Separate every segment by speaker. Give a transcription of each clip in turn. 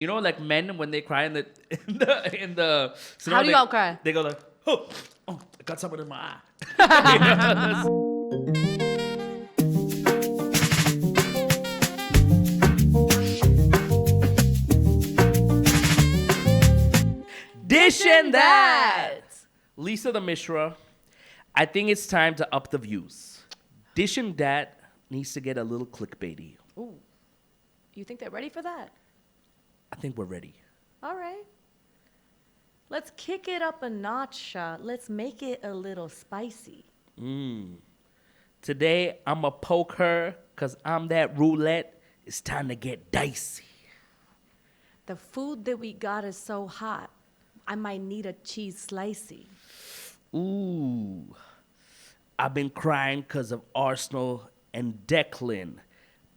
Speaker 1: You know, like men when they cry in the cinema,
Speaker 2: How do y'all cry?
Speaker 1: They go like, oh, I got something in my eye. Dish and that. Lisa the Mishra, I think it's time to up the views. Dish and that needs to get a little clickbaity.
Speaker 2: Ooh. You think they're ready for that?
Speaker 1: I think we're ready.
Speaker 2: All right. Let's kick it up a notch, Shah. Let's make it a little spicy.
Speaker 1: Today, I'm going to poke her because I'm that roulette. It's time to get dicey.
Speaker 2: The food that we got is so hot, I might need a cheese slicey.
Speaker 1: Ooh. I've been crying because of Arsenal and Declan.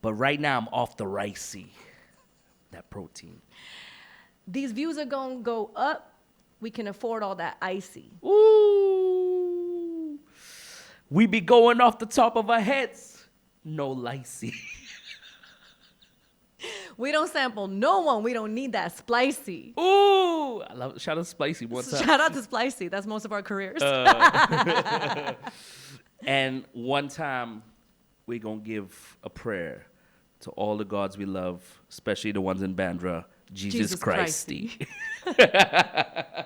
Speaker 1: But right now, I'm off the ricey. That protein.
Speaker 2: These views are going to go up. We can afford all that icy.
Speaker 1: Ooh. We be going off the top of our heads. No licey.
Speaker 2: We don't sample no one. We don't need that splicey.
Speaker 1: Ooh. I love shout out to Spicy. What's up?
Speaker 2: Shout out to Splicey. That's most of our careers.
Speaker 1: And one time, we're going to give a prayer to all the gods we love, especially the ones in Bandra. Jesus Christy.
Speaker 2: I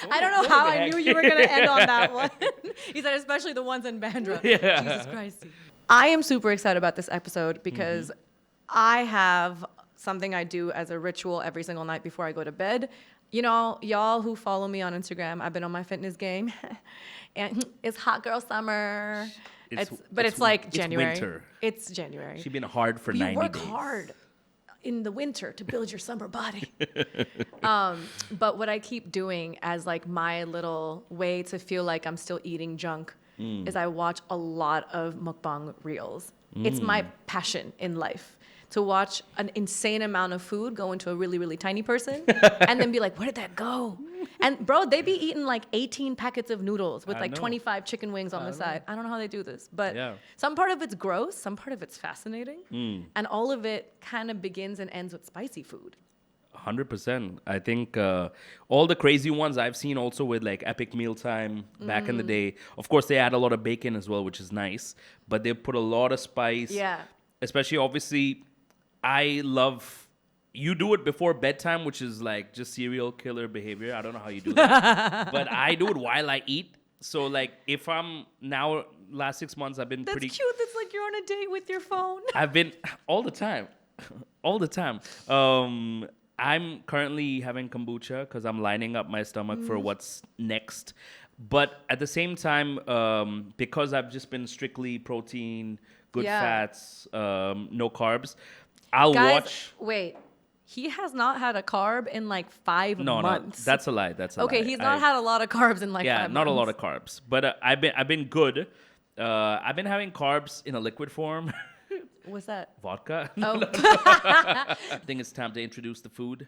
Speaker 2: don't know how I knew you were going to end on that one. He said, especially the ones in Bandra.
Speaker 1: Yeah.
Speaker 2: Jesus Christ. I am super excited about this episode because I have something I do as a ritual every single night before I go to bed. You know, y'all who follow me on Instagram, I've been on my fitness game. And it's hot girl summer. It's like January.
Speaker 1: It's winter.
Speaker 2: It's January.
Speaker 1: She's been hard for 90 days.
Speaker 2: You work hard in the winter to build your summer body. But what I keep doing as like my little way to feel like I'm still eating junk is I watch a lot of mukbang reels. It's my passion in life to watch an insane amount of food go into a really, really tiny person and then be like, where did that go? And bro, they be eating like 18 packets of noodles with 25 chicken wings on the side. I don't know how they do this, but some part of it's gross, some part of it's fascinating, and all of it kind of begins and ends with spicy food.
Speaker 1: 100%. I think all the crazy ones I've seen also with like Epic Mealtime back in the day. Of course, they add a lot of bacon as well, which is nice, but they put a lot of spice.
Speaker 2: Yeah.
Speaker 1: Especially, obviously, I love... You do it before bedtime, which is like just serial killer behavior. I don't know how you do that. But I do it while I eat. So like if I'm now, last 6 months, I've been pretty...
Speaker 2: That's cute. That's like you're on a date with your phone.
Speaker 1: I've been all the time. All the time. I'm currently having kombucha because I'm lining up my stomach for what's next. But at the same time, because I've just been strictly protein, good fats, no carbs, I'll watch...
Speaker 2: Wait. He has not had a carb in like 5 months.
Speaker 1: No, that's a lie. That's a lie.
Speaker 2: Okay, he's not had a lot of carbs in like 5 months.
Speaker 1: Yeah, not a lot of carbs. But I've been good. I've been having carbs in a liquid form.
Speaker 2: What's that?
Speaker 1: Vodka.
Speaker 2: Oh.
Speaker 1: I think it's time to introduce the food.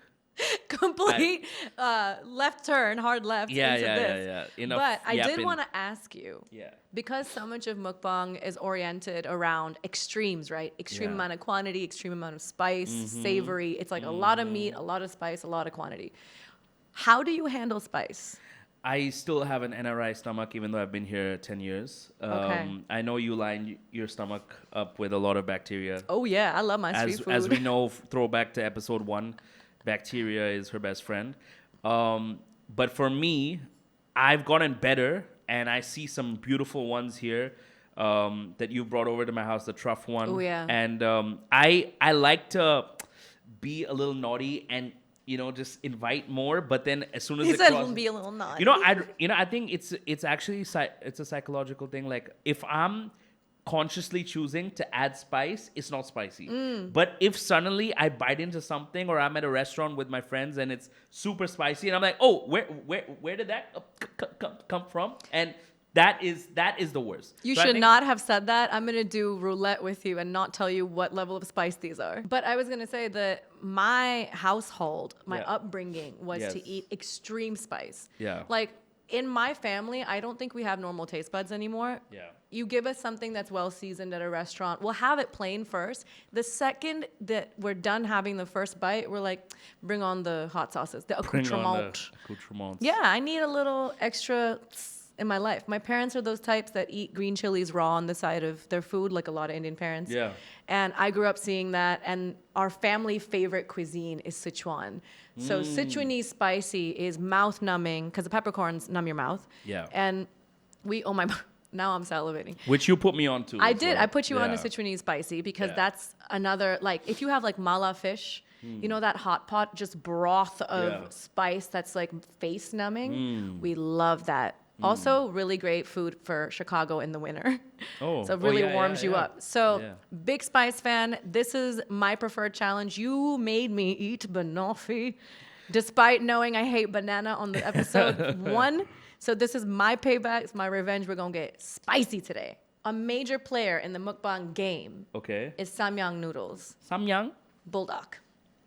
Speaker 2: Complete left turn, hard left into this.
Speaker 1: Yeah. Enough
Speaker 2: but I
Speaker 1: yapping.
Speaker 2: did want to ask you, because so much of mukbang is oriented around extremes, right? Extreme amount of quantity, extreme amount of spice, savory. It's like a lot of meat, a lot of spice, a lot of quantity. How do you handle spice?
Speaker 1: I still have an NRI stomach, even though I've been here 10 years.
Speaker 2: Okay.
Speaker 1: I know you line your stomach up with a lot of bacteria.
Speaker 2: Oh, yeah. I love my street food.
Speaker 1: As we know, throwback to episode 1, bacteria is her best friend. But for me, I've gotten better, and I see some beautiful ones here that you brought over to my house, the truff one.
Speaker 2: Oh, yeah.
Speaker 1: And I like to be a little naughty and, just invite more. But then as soon as
Speaker 2: he said be a little naughty.
Speaker 1: I think it's actually it's a psychological thing. Like if I'm consciously choosing to add spice, it's not spicy. But if suddenly I bite into something or I'm at a restaurant with my friends and it's super spicy and I'm like, oh, where did that come from? And that is the worst.
Speaker 2: You should not have said that. I'm going to do roulette with you and not tell you what level of spice these are. But I was going to say that my household, my upbringing was to eat extreme spice.
Speaker 1: Yeah.
Speaker 2: Like in my family, I don't think we have normal taste buds anymore.
Speaker 1: Yeah.
Speaker 2: You give us something that's well seasoned at a restaurant, we'll have it plain first. The second that we're done having the first bite, we're like, bring on the hot sauces, the
Speaker 1: Bring on the
Speaker 2: accoutrement.
Speaker 1: accoutrements.
Speaker 2: Yeah, I need a little extra in my life. My parents are those types that eat green chilies raw on the side of their food, like a lot of Indian parents.
Speaker 1: Yeah.
Speaker 2: And I grew up seeing that, and our family favorite cuisine is Sichuan. So Sichuanese spicy is mouth numbing because the peppercorns numb your mouth.
Speaker 1: Yeah.
Speaker 2: And now I'm salivating.
Speaker 1: Which you put me on to.
Speaker 2: I
Speaker 1: as
Speaker 2: did.
Speaker 1: well.
Speaker 2: I put you on
Speaker 1: Yeah.
Speaker 2: to Sichuanese spicy because
Speaker 1: Yeah.
Speaker 2: that's another, like, if you have like mala fish, you know, that hot pot, just broth of
Speaker 1: Yeah.
Speaker 2: spice that's like face numbing. We love that. Also, really great food for Chicago in the winter.
Speaker 1: Oh.
Speaker 2: So it
Speaker 1: Oh,
Speaker 2: really
Speaker 1: yeah,
Speaker 2: warms
Speaker 1: yeah,
Speaker 2: you
Speaker 1: yeah.
Speaker 2: up. So
Speaker 1: Yeah.
Speaker 2: big spice fan. This is my preferred challenge. You made me eat banoffee, despite knowing I hate banana on the episode 1. So this is my payback. It's my revenge. We're going to get spicy today. A major player in the mukbang game
Speaker 1: Okay.
Speaker 2: is Samyang noodles.
Speaker 1: Samyang.
Speaker 2: Bulldog.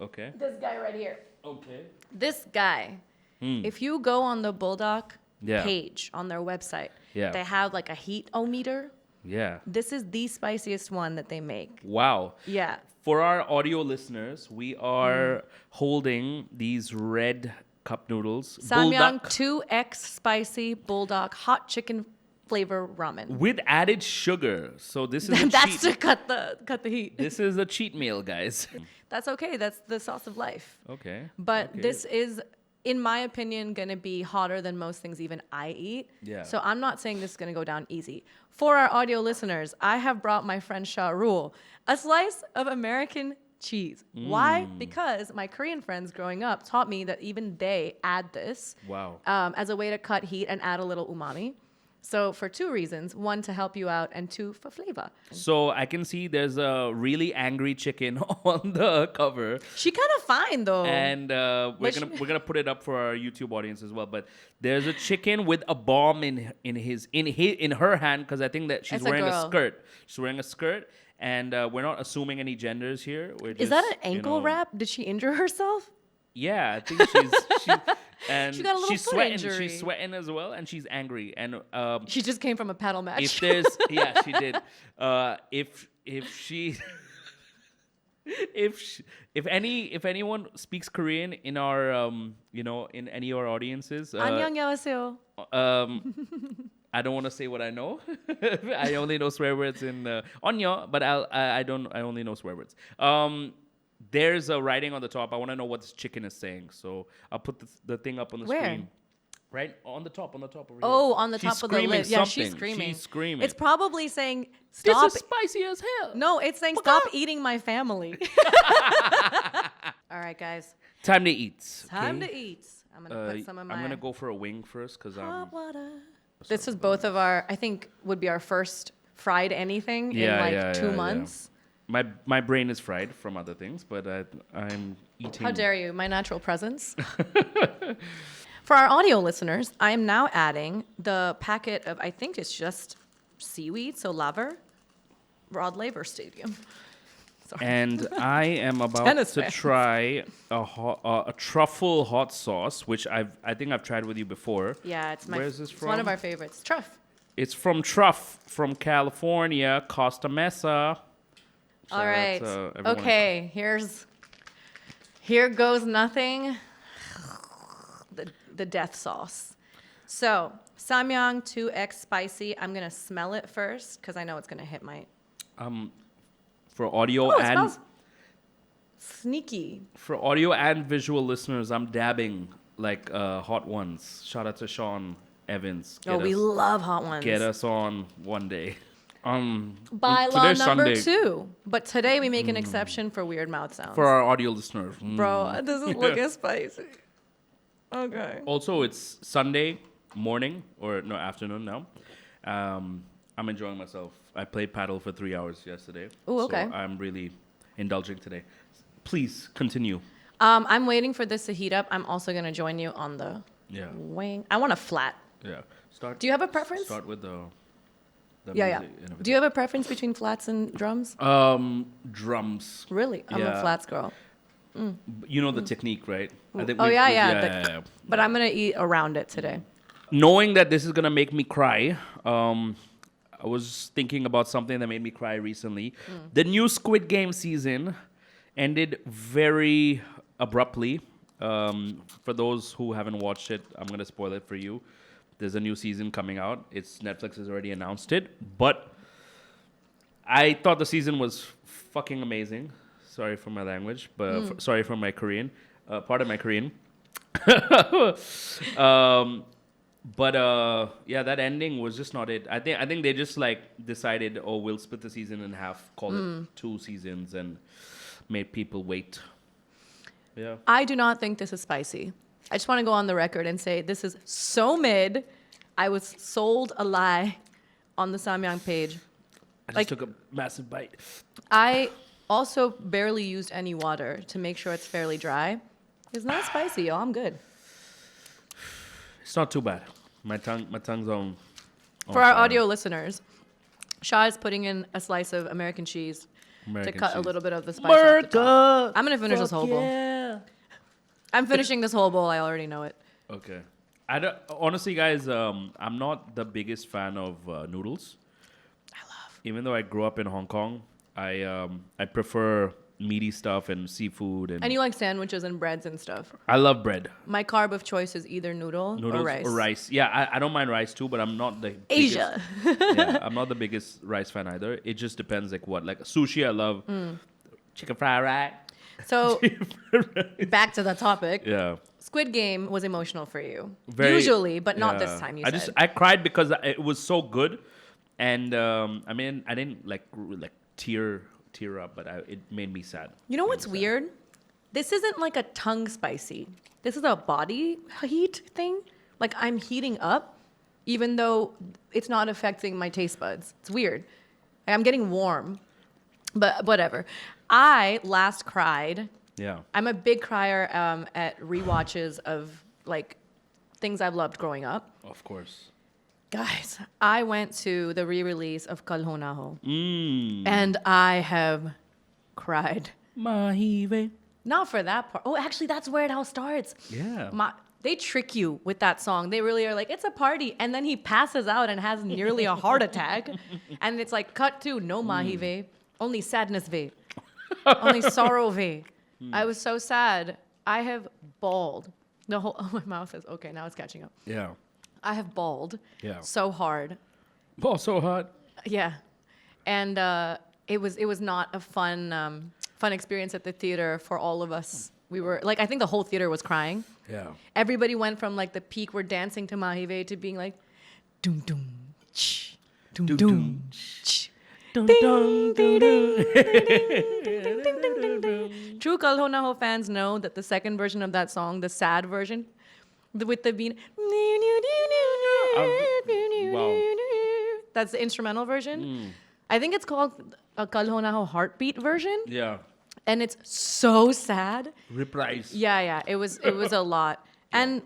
Speaker 1: Okay.
Speaker 2: This guy right here.
Speaker 1: Okay.
Speaker 2: This guy. If you go on the Bulldog
Speaker 1: Yeah.
Speaker 2: page on their website,
Speaker 1: Yeah.
Speaker 2: they have like a heat-o-meter.
Speaker 1: Yeah.
Speaker 2: This is the spiciest one that they make.
Speaker 1: Wow.
Speaker 2: Yeah.
Speaker 1: For our audio listeners, we are holding these red cup noodles.
Speaker 2: Samyang
Speaker 1: Bulldog
Speaker 2: 2X spicy bulldog hot chicken flavor ramen.
Speaker 1: with added sugar. So this is a
Speaker 2: That's
Speaker 1: cheat.
Speaker 2: to cut the heat.
Speaker 1: This is a cheat meal, guys.
Speaker 2: That's okay. That's the sauce of life.
Speaker 1: Okay.
Speaker 2: But
Speaker 1: Okay.
Speaker 2: this is, in my opinion, going to be hotter than most things even I eat.
Speaker 1: Yeah.
Speaker 2: So I'm not saying this is going to go down easy. For our audio listeners, I have brought my friend Shah Rule a slice of American cheese. Why? Because my Korean friends growing up taught me that even they add this
Speaker 1: Wow.
Speaker 2: as a way to cut heat and add a little umami. So for 2 reasons. 1, to help you out, and 2, for flavor.
Speaker 1: So I can see there's a really angry chicken on the cover.
Speaker 2: She kind of fine though.
Speaker 1: And we're gonna put it up for our YouTube audience as well. But there's a chicken with a bomb in her hand because I think that she's
Speaker 2: It's a
Speaker 1: wearing a
Speaker 2: girl.
Speaker 1: skirt. She's wearing a skirt, and we're not assuming any genders here. We're
Speaker 2: Is that
Speaker 1: just,
Speaker 2: an ankle wrap? Did she injure herself?
Speaker 1: Yeah, I think and
Speaker 2: She got a little
Speaker 1: she's
Speaker 2: foot
Speaker 1: sweating.
Speaker 2: injury.
Speaker 1: She's sweating as well, and she's angry. And
Speaker 2: She just came from a paddle match.
Speaker 1: if there's yeah, she did. If she. If anyone speaks Korean in our in any of our audiences,
Speaker 2: 안녕하세요.
Speaker 1: I don't want to say what I know. I only know swear words in onyo, but I only know swear words. There's a writing on the top. I want to know what this chicken is saying, so I'll put the thing up on the
Speaker 2: Where?
Speaker 1: screen. Right on the top over here.
Speaker 2: Oh, on the
Speaker 1: She's
Speaker 2: top of the
Speaker 1: screaming
Speaker 2: lid. Yeah, she's
Speaker 1: something.
Speaker 2: screaming.
Speaker 1: She's screaming.
Speaker 2: It's probably saying,
Speaker 1: This
Speaker 2: stop.
Speaker 1: is spicy as hell.
Speaker 2: No, it's saying, stop eating my family. All right, guys.
Speaker 1: Time to eat.
Speaker 2: Time
Speaker 1: okay?
Speaker 2: to eat. I'm going to put some of my
Speaker 1: I'm gonna go for a wing first because
Speaker 2: hot water. This is both of our, I think, would be our first fried anything in like 2 months.
Speaker 1: My brain is fried from other things, but I'm eating.
Speaker 2: How dare you? My natural presence. For our audio listeners, I am now adding the packet of, I think it's just seaweed, so laver, Rod Laver Stadium. Sorry.
Speaker 1: And I am about
Speaker 2: Tennis
Speaker 1: to
Speaker 2: fans.
Speaker 1: try a truffle hot sauce, which I think I've tried with you before.
Speaker 2: Yeah, it's
Speaker 1: Where is this
Speaker 2: It's one of
Speaker 1: from?
Speaker 2: our favorites. Truff.
Speaker 1: It's from Truff from California, Costa Mesa.
Speaker 2: All
Speaker 1: Shout out
Speaker 2: right.
Speaker 1: to everyone.
Speaker 2: Okay, here goes nothing. The death sauce. So, Samyang 2X spicy. I'm going to smell it first because I know it's going to hit my...
Speaker 1: For audio
Speaker 2: Oh, it
Speaker 1: and
Speaker 2: smells sneaky.
Speaker 1: for audio and visual listeners, I'm dabbing like hot ones. Shout out to Sean Evans.
Speaker 2: We love hot ones.
Speaker 1: Get us on one day.
Speaker 2: Bylaw
Speaker 1: today's
Speaker 2: number
Speaker 1: Sunday.
Speaker 2: 2. But today we make an exception for weird mouth sounds.
Speaker 1: For our audio listeners.
Speaker 2: Bro, it doesn't look as spicy. Okay.
Speaker 1: Also, it's Sunday morning, or no, afternoon now. I'm enjoying myself. I played paddle for 3 hours yesterday.
Speaker 2: Ooh, okay.
Speaker 1: So I'm really indulging today. Please continue.
Speaker 2: I'm waiting for this to heat up. I'm also going to join you on the
Speaker 1: Yeah.
Speaker 2: wing. I want a flat.
Speaker 1: Yeah. Start.
Speaker 2: Do you have a preference?
Speaker 1: Start with the
Speaker 2: Yeah.
Speaker 1: music and everything.
Speaker 2: Do you have a preference between flats and drums?
Speaker 1: Drums.
Speaker 2: Really? I'm a
Speaker 1: Yeah.
Speaker 2: flats girl.
Speaker 1: You know the technique, right? I think
Speaker 2: Oh,
Speaker 1: we've-
Speaker 2: yeah,
Speaker 1: we've-
Speaker 2: yeah. But I'm going to eat around it today.
Speaker 1: knowing that this is gonna make me cry, I was thinking about something that made me cry recently. The new Squid Game season ended very abruptly. For those who haven't watched it, I'm gonna spoil it for you. There's a new season coming out. Netflix has already announced it, but I thought the season was fucking amazing. Sorry for my language, but sorry for my Korean. Part of my Korean. But yeah, that ending was just not it. I think they just like decided, oh, we'll split the season in half, call it 2 seasons, and made people wait. Yeah.
Speaker 2: I do not think this is spicy. I just want to go on the record and say this is so mid. I was sold a lie on the Samyang page.
Speaker 1: I just took a massive bite.
Speaker 2: I also barely used any water to make sure it's fairly dry. It's not spicy, y'all. I'm good.
Speaker 1: It's not too bad. My tongue's on
Speaker 2: For our
Speaker 1: fire.
Speaker 2: audio listeners, Shah is putting in a slice of American cheese to cut a little bit of the spice off the top. I'm going to finish this whole bowl. I'm finishing this whole bowl. I already know it.
Speaker 1: Okay. Honestly, guys, I'm not the biggest fan of noodles. Even though I grew up in Hong Kong, I prefer meaty stuff and seafood and
Speaker 2: And you like sandwiches and breads and stuff.
Speaker 1: I love bread.
Speaker 2: My carb of choice is either
Speaker 1: Noodles
Speaker 2: or rice.
Speaker 1: Yeah, I don't mind rice too, but I'm not the
Speaker 2: Asia.
Speaker 1: I'm not the biggest rice fan either. It just depends like what. Like sushi, I love chicken fried rice.
Speaker 2: So back to the topic.
Speaker 1: Yeah.
Speaker 2: Squid Game was emotional for you.
Speaker 1: Very-
Speaker 2: Usually, but not
Speaker 1: yeah.
Speaker 2: this time, you
Speaker 1: I
Speaker 2: said.
Speaker 1: I cried because it was so good, and I mean I didn't like tear up, but it made me sad.
Speaker 2: You know what's weird? This isn't like a tongue spicy. This is a body heat thing. Like I'm heating up, even though it's not affecting my taste buds. It's weird. I'm getting warm, but whatever. I last cried.
Speaker 1: Yeah.
Speaker 2: I'm a big crier at rewatches of like things I've loved growing up.
Speaker 1: Of course.
Speaker 2: Guys, I went to the re-release of Kal Ho Na Ho, and I have cried.
Speaker 1: Mahive.
Speaker 2: Not for that part. Oh, actually, that's where it all starts.
Speaker 1: Yeah.
Speaker 2: They trick you with that song. They really are like, it's a party. And then he passes out and has nearly a heart attack. And it's like, cut to no Mahive, only sadness ve, only sorrow ve. I was so sad. I have bawled. The whole, oh, my mouth is, okay, now it's catching up.
Speaker 1: Yeah.
Speaker 2: I have bawled
Speaker 1: Yeah.
Speaker 2: so hard.
Speaker 1: Oh, so hot.
Speaker 2: Yeah, and it was not a fun experience at the theater for all of us. We were like, I think the whole theater was crying.
Speaker 1: Yeah.
Speaker 2: Everybody went from like the peak, we're dancing to Mahive, to being like, doom doom, ch, doom doom, ch. Ding, ding, ding, ding, ding, ding, ding. True Kal Ho Na Ho fans know that the second version of that song, the sad version, with the beat,
Speaker 1: Wow.
Speaker 2: that's the instrumental version. I think it's called a Kal Ho Na Ho heartbeat version,
Speaker 1: Yeah.
Speaker 2: and it's so sad.
Speaker 1: Reprise.
Speaker 2: Yeah, it was a lot. And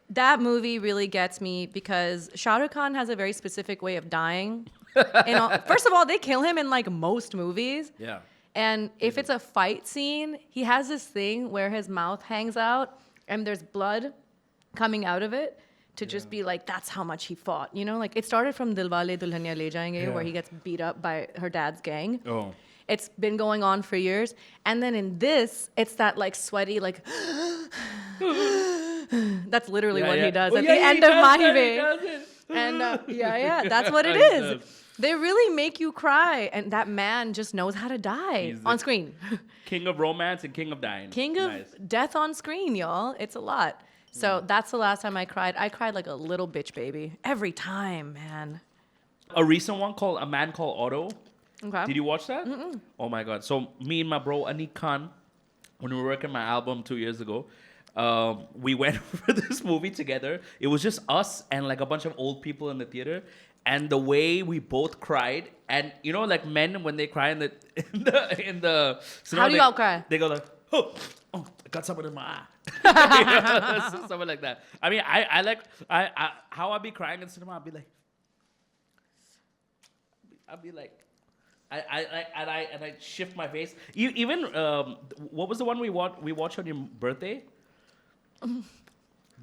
Speaker 2: that movie really gets me because Shah Rukh Khan has a very specific way of dying. First of all, they kill him in like most movies.
Speaker 1: Yeah.
Speaker 2: And if it's a fight scene, he has this thing where his mouth hangs out and there's blood coming out of it to just be like, that's how much he fought. You know, like it started from Dilwale Dulhania Le Jayenge, where he gets beat up by her dad's gang.
Speaker 1: Oh.
Speaker 2: It's been going on for years. And then in this, it's that like sweaty, like, that's literally what he does at the end of Mahive. And that's what it is. They really make you cry. And that man just knows how to die on screen.
Speaker 1: King of romance and king of dying.
Speaker 2: King of death on screen, y'all. It's a lot. So that's the last time I cried. I cried like a little bitch baby. Every time, man.
Speaker 1: A recent one called A Man Called Otto.
Speaker 2: Okay.
Speaker 1: Did you watch that? Oh my God. So me and my bro Anik Khan, when we were working my album 2 years ago, we went for this movie together. It was just us and like a bunch of old people in the theater. And the way we both cried, and you know, like men when they cry in the cinema,
Speaker 2: How do y'all cry?
Speaker 1: They go like, oh, I got something in my eye, something like that. I mean, I how I be crying in cinema. I'll be like, I shift my face. Even what was the one we watched on your birthday?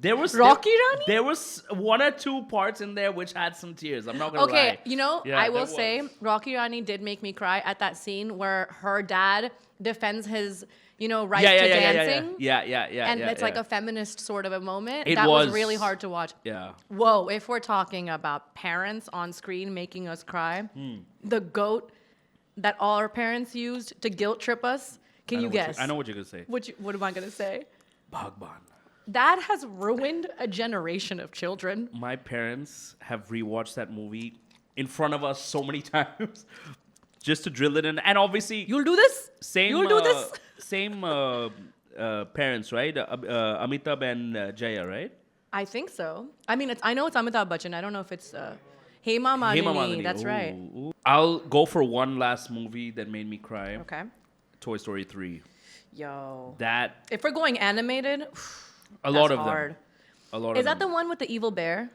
Speaker 2: Rocky Rani?
Speaker 1: There was one or two parts in there which had some tears. I'm not gonna lie.
Speaker 2: Okay,
Speaker 1: Yeah,
Speaker 2: I will
Speaker 1: there
Speaker 2: say
Speaker 1: was.
Speaker 2: Rocky Rani did make me cry at that scene where her dad defends his, right
Speaker 1: Yeah, yeah,
Speaker 2: to
Speaker 1: yeah, yeah,
Speaker 2: dancing.
Speaker 1: yeah.
Speaker 2: And it's like a feminist sort of a moment.
Speaker 1: It
Speaker 2: That was
Speaker 1: was-
Speaker 2: really hard to watch.
Speaker 1: Yeah.
Speaker 2: Whoa, if we're talking about parents on screen making us cry, the goat that all our parents used to guilt trip us, can you guess?
Speaker 1: I know what you're gonna say.
Speaker 2: What am I going to say?
Speaker 1: Bhagwan.
Speaker 2: That has ruined a generation of children.
Speaker 1: My parents have rewatched that movie in front of us so many times just to drill it in. And obviously,
Speaker 2: You'll do this?
Speaker 1: same
Speaker 2: You'll do this?
Speaker 1: same parents, right? Amitabh and Jaya, right?
Speaker 2: I think so. I mean, I know it's Amitabh Bachchan. I don't know if it's Hema Malini.
Speaker 1: Hema Malini.
Speaker 2: That's right.
Speaker 1: Ooh. I'll go for one last movie that made me cry.
Speaker 2: Okay.
Speaker 1: Toy Story 3.
Speaker 2: Yo.
Speaker 1: That
Speaker 2: If we're going animated,
Speaker 1: a lot
Speaker 2: that's
Speaker 1: of
Speaker 2: hard.
Speaker 1: them. A lot
Speaker 2: Is
Speaker 1: of
Speaker 2: that
Speaker 1: them.
Speaker 2: the one with the evil bear?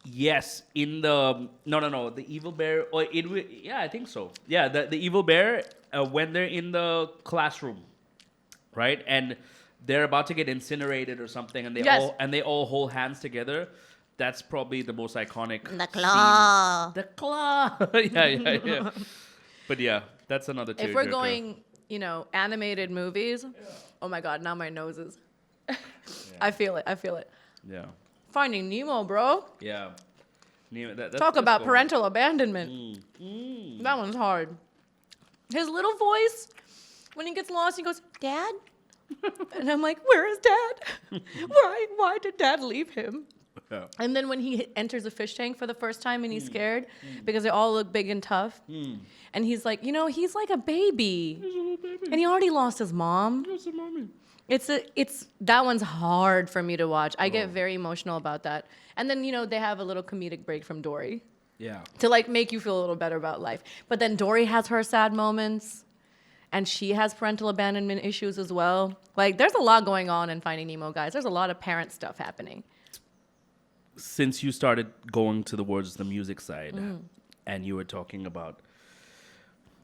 Speaker 1: Yes, in the no, the evil bear. Or yeah, I think so. Yeah, the evil bear when they're in the classroom, right, and they're about to get incinerated or something, and they all hold hands together. That's probably the most iconic.
Speaker 2: The claw.
Speaker 1: Scene. The claw. yeah. But yeah, that's another.
Speaker 2: If we're
Speaker 1: tearjerker.
Speaker 2: going, animated movies, oh my God, now my nose is. I feel it.
Speaker 1: Yeah.
Speaker 2: Finding Nemo, bro.
Speaker 1: Yeah.
Speaker 2: Talk about parental abandonment. That one's hard. His little voice, when he gets lost, he goes, "Dad?" And I'm like, "Where is Dad? Why did Dad leave him?"
Speaker 1: Yeah.
Speaker 2: And then when he enters a fish tank for the first time and he's scared because they all look big and tough. And he's like, he's like a baby.
Speaker 1: He's a little baby.
Speaker 2: And he already lost his mom.
Speaker 1: Where's the mommy?
Speaker 2: It's that one's hard for me to watch. I get very emotional about that. And then, they have a little comedic break from Dory
Speaker 1: Yeah.
Speaker 2: to like make you feel a little better about life. But then Dory has her sad moments and she has parental abandonment issues as well. Like there's a lot going on in Finding Nemo, guys. There's a lot of parent stuff happening.
Speaker 1: Since you started going towards the music side and you were talking about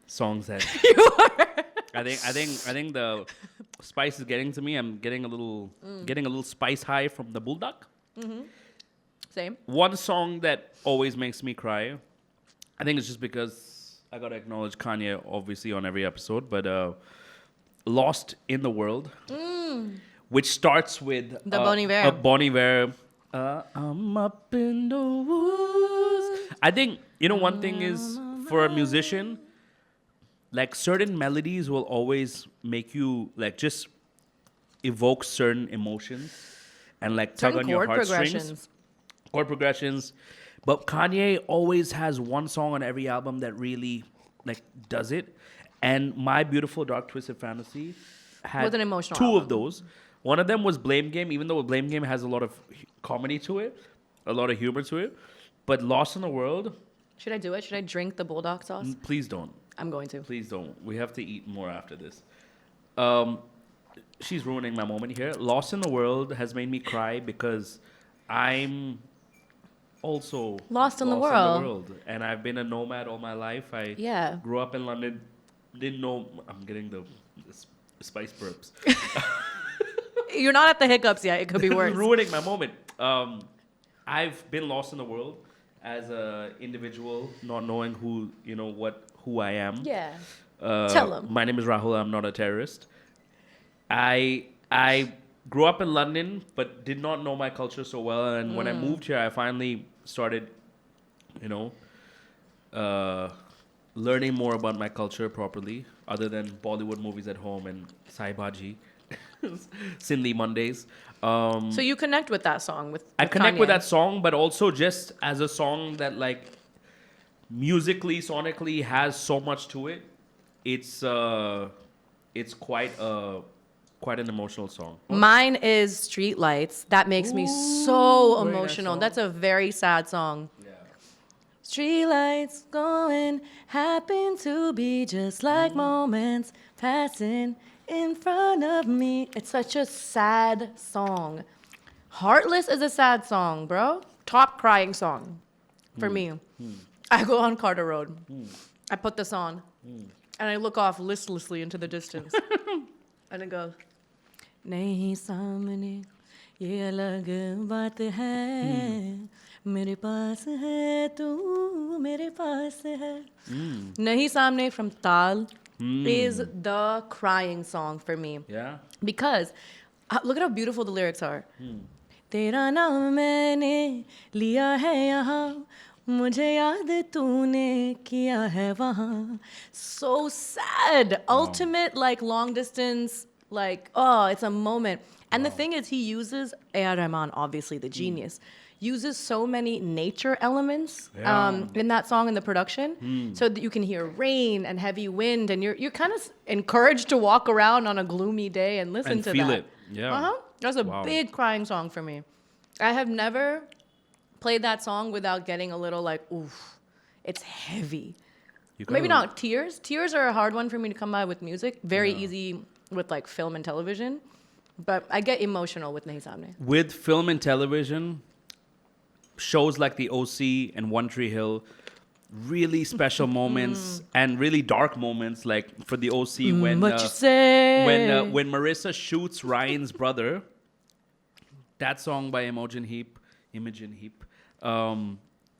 Speaker 1: songs that I think the spice is getting to me. I'm getting a little spice high from the Bulldog.
Speaker 2: Same.
Speaker 1: One song that always makes me cry, I think it's just because I gotta acknowledge Kanye obviously on every episode, but Lost in the World, which starts with
Speaker 2: The Bon Iver.
Speaker 1: Bon Iver. I'm up in the woods. I think one thing is for a musician, like certain melodies will always make you like just evoke certain emotions and like tug on your heartstrings. Chord progressions. But Kanye always has one song on every album that really like does it. And My Beautiful Dark Twisted Fantasy had
Speaker 2: Was an emotional
Speaker 1: two
Speaker 2: album.
Speaker 1: of those. One of them was Blame Game, even though Blame Game has a lot of comedy to it, a lot of humor to it. But Lost in the World,
Speaker 2: Should I do it? Should I drink the Bulldog sauce?
Speaker 1: please don't.
Speaker 2: I'm going to.
Speaker 1: Please don't. We have to eat more after this. She's ruining my moment here. Lost in the World has made me cry because I'm also
Speaker 2: Lost in the world.
Speaker 1: And I've been a nomad all my life. I
Speaker 2: Yeah.
Speaker 1: grew up in London. Didn't know. I'm getting the spice burps.
Speaker 2: You're not at the hiccups yet. It could be worse.
Speaker 1: Ruining my moment. I've been lost in the world as a individual, not knowing who I am.
Speaker 2: Yeah. Tell 'em.
Speaker 1: My name is Rahul. I'm not a terrorist. I grew up in London, but did not know my culture so well. And when I moved here, I finally started, learning more about my culture properly, other than Bollywood movies at home and Sai Bhaji, Sindhi Mondays.
Speaker 2: So you connect with that song with
Speaker 1: I connect with
Speaker 2: Kanye.
Speaker 1: that song, but also just as a song that like musically, sonically has so much to it. It's quite an emotional song.
Speaker 2: Mine is Streetlights. That makes me so
Speaker 1: very nice
Speaker 2: emotional.
Speaker 1: song.
Speaker 2: That's a very sad song.
Speaker 1: Yeah.
Speaker 2: Streetlights going happen to be just like moments passing in front of me. It's such a sad song. Heartless is a sad song, bro. Top crying song for me. I go on Carter Road. I put this on. And I look off listlessly into the distance. And it goes, Nahi samne ये अलग बात है मेरे पास है तू मेरे पास है नहीं सामने from Tal is the crying song for me.
Speaker 1: Yeah.
Speaker 2: Because look at how beautiful the lyrics are. तेरा नाम मैंने लिया है यहाँ मुझे याद तूने किया है वहाँ. So sad. Ultimate like long distance like oh it's a moment. And the thing is he uses A.R. Rahman, obviously the genius, uses so many nature elements in that song in the production so that you can hear rain and heavy wind and you're kind of encouraged to walk around on a gloomy day and listen
Speaker 1: And
Speaker 2: to
Speaker 1: feel
Speaker 2: that.
Speaker 1: it. Yeah.
Speaker 2: That's a big crying song for me. I have never played that song without getting a little like, oof, it's heavy. Maybe not tears. Tears are a hard one for me to come by with music. Very easy with like film and television. But I get emotional with Nahi Samne.
Speaker 1: With film and television, shows like The OC and One Tree Hill, really special moments and really dark moments. Like for The OC when
Speaker 2: What you say?
Speaker 1: when Marissa shoots Ryan's brother, that song by Imogen Heap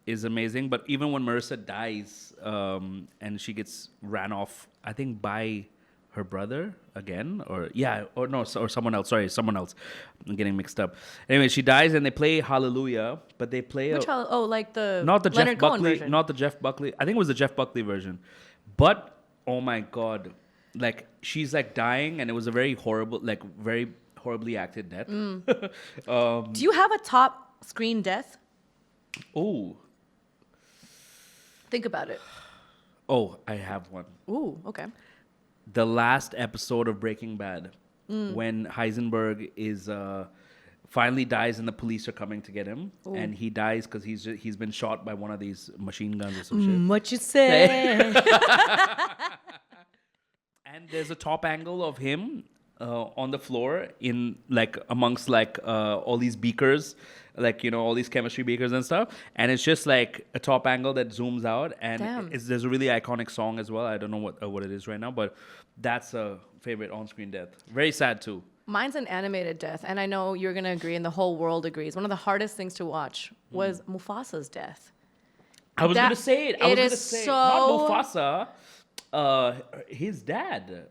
Speaker 1: is amazing. But even when Marissa dies and she gets ran off, I think by her brother again, or someone else. Sorry, someone else. I'm getting mixed up. Anyway, she dies and they play Hallelujah, but they play
Speaker 2: like the
Speaker 1: not the
Speaker 2: Leonard
Speaker 1: Jeff
Speaker 2: Cohen
Speaker 1: Buckley,
Speaker 2: version.
Speaker 1: not the Jeff Buckley. I think it was the Jeff Buckley version. But oh my god, like she's like dying, and it was a very horribly acted death.
Speaker 2: Do you have a top screen death?
Speaker 1: Oh,
Speaker 2: Think about it.
Speaker 1: I have one.
Speaker 2: Ooh, okay.
Speaker 1: The last episode of Breaking Bad, when Heisenberg is finally dies and the police are coming to get him, and he dies because he's been shot by one of these machine guns or some shit.
Speaker 2: What you say?
Speaker 1: And there's a top angle of him on the floor in like amongst like all these beakers, like all these chemistry beakers and stuff, and it's just like a top angle that zooms out, and there's a really iconic song as well. I don't know what it is right now, but that's a favorite on-screen death. Very sad too.
Speaker 2: Mine's an animated death, and I know you're gonna agree, and the whole world agrees. One of the hardest things to watch was Mufasa's death.
Speaker 1: I was gonna say it.
Speaker 2: It is
Speaker 1: not Mufasa. His dad.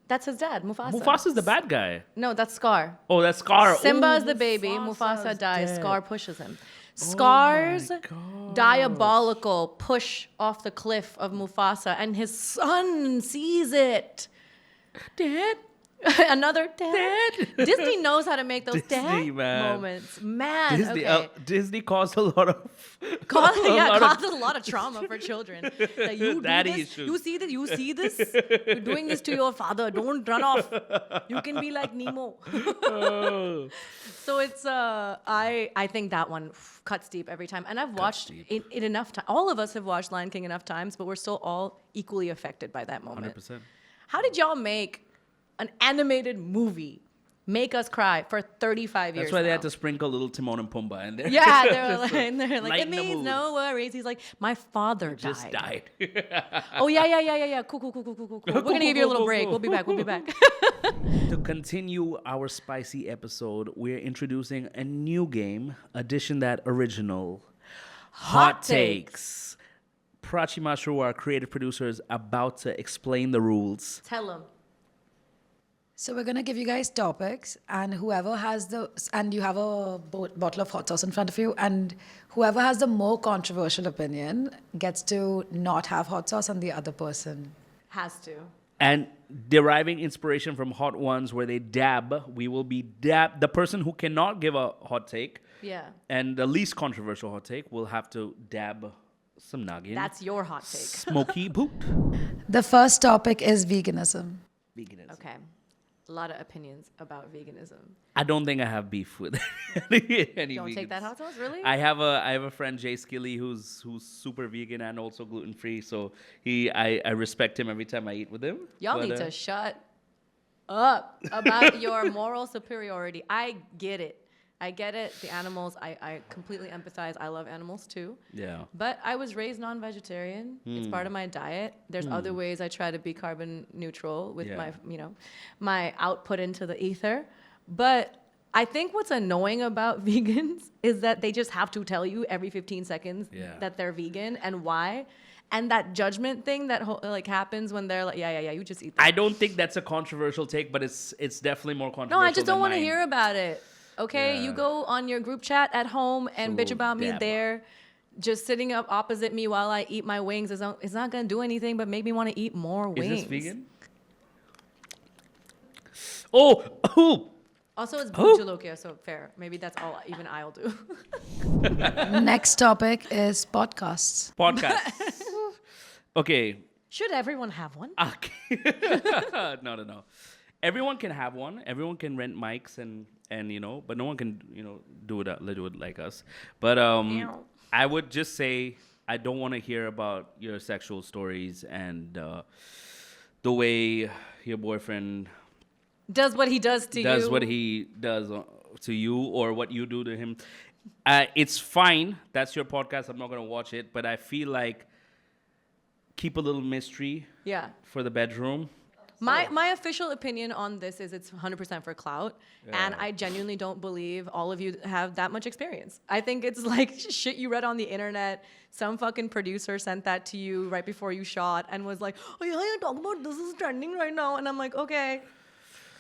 Speaker 2: That's his dad, Mufasa.
Speaker 1: Mufasa's the bad guy.
Speaker 2: No, that's Scar.
Speaker 1: Oh, that's Scar.
Speaker 2: Simba is
Speaker 1: Oh,
Speaker 2: the baby.
Speaker 1: Mufasa's
Speaker 2: Mufasa dies.
Speaker 1: dead.
Speaker 2: Scar pushes him. Scar's diabolical push off the cliff of Mufasa, and his son sees it.
Speaker 1: Dad.
Speaker 2: Another dad. Disney knows how to make those
Speaker 1: Disney,
Speaker 2: dad
Speaker 1: man.
Speaker 2: moments. Man,
Speaker 1: Disney,
Speaker 2: okay.
Speaker 1: Disney caused a lot of
Speaker 2: Causes a lot of trauma for children. Like, you do
Speaker 1: Daddy
Speaker 2: this,
Speaker 1: issues.
Speaker 2: you see this, you see this. You're doing this to your father. Don't run off. You can be like Nemo. So it's I think that one cuts deep every time. And I've watched it enough time. All of us have watched Lion King enough times, but we're still all equally affected by that moment.
Speaker 1: 100%.
Speaker 2: How did y'all make an animated movie make us cry for 35 years?
Speaker 1: That's why they
Speaker 2: now?
Speaker 1: had to sprinkle little Timon and Pumbaa in there.
Speaker 2: Yeah, they're
Speaker 1: Just
Speaker 2: like, it
Speaker 1: lighten the
Speaker 2: means
Speaker 1: mood.
Speaker 2: no worries. He's like, my father
Speaker 1: Just died.
Speaker 2: Oh, yeah. Cool. We're going to give you a little break. We'll be back.
Speaker 1: To continue our spicy episode, we're introducing a new game, addition that original, Hot Takes. Prachi Mashru, our creative producer, is about to explain the rules.
Speaker 2: Tell him.
Speaker 3: So we're going to give you guys topics, and whoever has and you have a bottle of hot sauce in front of you, and whoever has the more controversial opinion gets to not have hot sauce, and the other person
Speaker 2: Has to.
Speaker 1: And deriving inspiration from Hot Ones where they dab, we will be the person who cannot give a hot take.
Speaker 2: Yeah.
Speaker 1: And the least controversial hot take will have to dab some noggin.
Speaker 2: That's your hot take.
Speaker 1: Smoky boot.
Speaker 3: The first topic is veganism.
Speaker 1: Veganism.
Speaker 2: Okay. A lot of opinions about veganism.
Speaker 1: I don't think I have beef with any
Speaker 2: Don't take
Speaker 1: vegans.
Speaker 2: that hot sauce, really?
Speaker 1: I have a friend, Jay Skilly, who's super vegan and also gluten free. So I respect him every time I eat with him.
Speaker 2: Y'all
Speaker 1: But,
Speaker 2: need to shut up about your moral superiority. I get it. The animals, I completely empathize. I love animals too.
Speaker 1: Yeah.
Speaker 2: But I was raised non-vegetarian. It's part of my diet. There's other ways I try to be carbon neutral with my output into the ether. But I think what's annoying about vegans is that they just have to tell you every 15 seconds that they're vegan and why. And that judgment thing that like happens when they're like, yeah, you just eat that.
Speaker 1: I don't think that's a controversial take, but it's definitely more controversial.
Speaker 2: No, I just don't want to
Speaker 1: mine.
Speaker 2: hear about it. Okay,
Speaker 1: Yeah.
Speaker 2: you go on your group chat at home and bitch about me there. Just sitting up opposite me while I eat my wings is not going to do anything but make me want to eat more wings.
Speaker 1: Is this vegan? Oh!
Speaker 2: Also, it's Bujalokia, so fair. Maybe that's all even I'll do.
Speaker 3: Next topic is podcasts.
Speaker 1: Podcast. Okay.
Speaker 2: Should everyone have one?
Speaker 1: Okay. No. Everyone can have one. Everyone can rent mics and but no one can, do it like us. But I would just say I don't want to hear about your sexual stories and the way your boyfriend
Speaker 2: does what he does to you.
Speaker 1: Does what he does to you or what you do to him. It's fine. That's your podcast. I'm not going to watch it. But I feel like keep a little mystery for the bedroom.
Speaker 2: My official opinion on this is it's 100% for clout. Yeah. And I genuinely don't believe all of you have that much experience. I think it's like shit you read on the internet. Some fucking producer sent that to you right before you shot and was like, oh yeah, you're talking about this is trending right now. And I'm like, okay.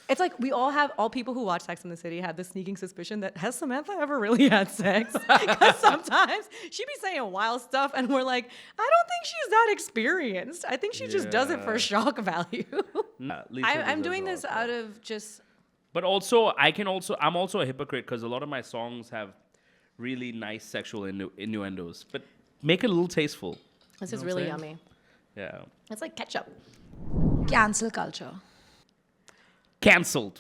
Speaker 2: It's like all people who watch Sex and the City have this sneaking suspicion that has Samantha ever really had sex? Because sometimes she be saying wild stuff and we're like, I don't think she's that experienced. I think she just does it for shock value. I'm doing this out of just...
Speaker 1: But also, I'm also a hypocrite because a lot of my songs have really nice sexual innuendos. But make it a little tasteful.
Speaker 2: This is really yummy.
Speaker 1: Yeah.
Speaker 2: It's like ketchup.
Speaker 3: Cancel culture.
Speaker 1: Cancel